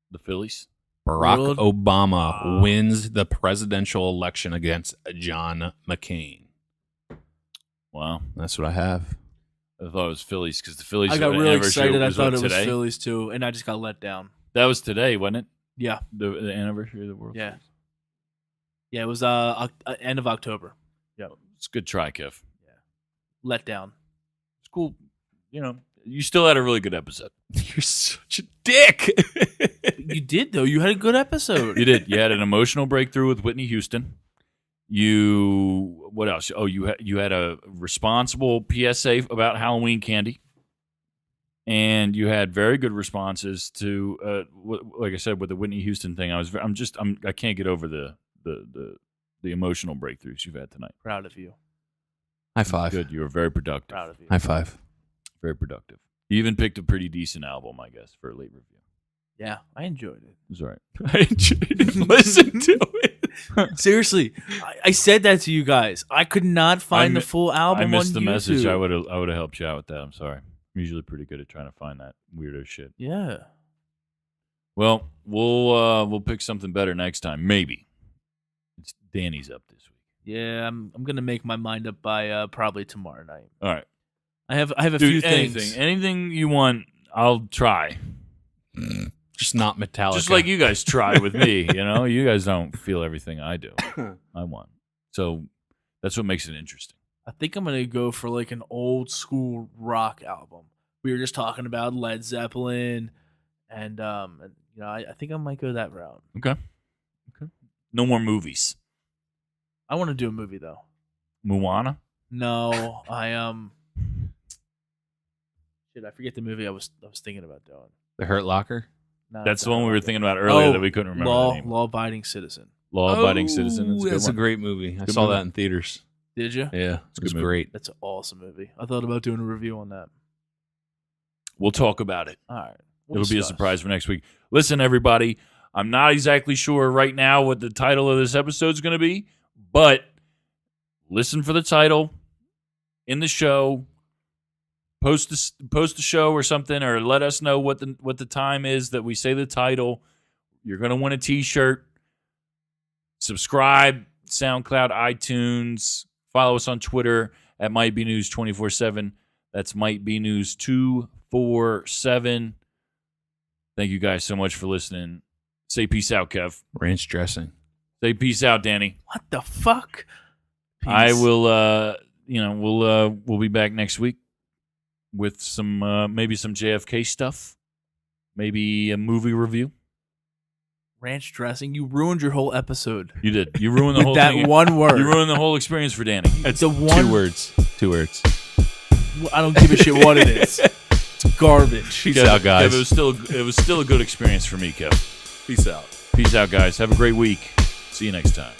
The Phillies? Barack Obama wins the presidential election against John McCain. Wow. That's what I have. I thought it was Phillies because the Phillies. I got really excited. I thought it was today? Phillies too, and I just got let down. That was today, wasn't it? Yeah. The anniversary of the World Yeah. Series? Yeah, it was end of October. Yeah. It's a good try, Kev. Let down. It's cool. You still had a really good episode. You're such a dick. You did though. You had a good episode. You did. You had an emotional breakthrough with Whitney Houston. What else? Oh, you had a responsible PSA about Halloween candy, and you had very good responses to, like I said, with the Whitney Houston thing. I can't get over the emotional breakthroughs you've had tonight. Proud of you. High five. Good. You were very productive. Proud of you. High five. Very productive. You even picked a pretty decent album, I guess, for a late review. Yeah, I enjoyed it. It was all right. I enjoyed it. Listen to it. Seriously, I said that to you guys. I could not find the full album. I missed on the message. YouTube. I would have helped you out with that. I'm sorry. I'm usually pretty good at trying to find that weirdo shit. Yeah. Well, we'll pick something better next time. Maybe. It's Danny's up this week. Yeah, I'm gonna make my mind up by probably tomorrow night. All right. I have a Dude, few anything, things. anything you want, I'll try. Just not Metallica. Just like you guys try with me, You guys don't feel everything I do. I want. So that's what makes it interesting. I think I'm gonna go for like an old school rock album. We were just talking about Led Zeppelin, and I think I might go that route. Okay. No more movies. I want to do a movie though. Moana? No, shit, I forget the movie I was thinking about doing. The Hurt Locker. No, That's not the one we were Locker. thinking about earlier Oh, that we couldn't remember the name. Law-abiding citizen. Law-abiding citizen. That's a one. great movie. I Good saw movie. that in theaters. Did you? Yeah, it was good movie. great. That's an awesome movie. I thought about doing a review on that. We'll talk about it. All right. It'll be a surprise for next week. Listen, everybody, I'm not exactly sure right now what the title of this episode is going to be, but listen for the title in the show. post the show or something, or let us know what the time is that we say the title. You're gonna win a T-shirt. Subscribe, SoundCloud, iTunes. Follow us on Twitter at Might Be News 24/7. That's Might Be News 247. Thank you guys so much for listening. Say peace out, Kev. Ranch dressing. Say peace out, Danny. What the fuck? Peace. I will. We'll be back next week with some maybe some JFK stuff, maybe a movie review. Ranch dressing. You ruined your whole episode. You did. You ruined the whole With that thing. one word. You ruined the whole experience for Danny. It's the one. 2 words. 2 words. I don't give a shit what it is. It's garbage. Peace out, guys. Kev, it was still a good experience for me, Kev. Peace out. Peace out, guys. Have a great week. See you next time.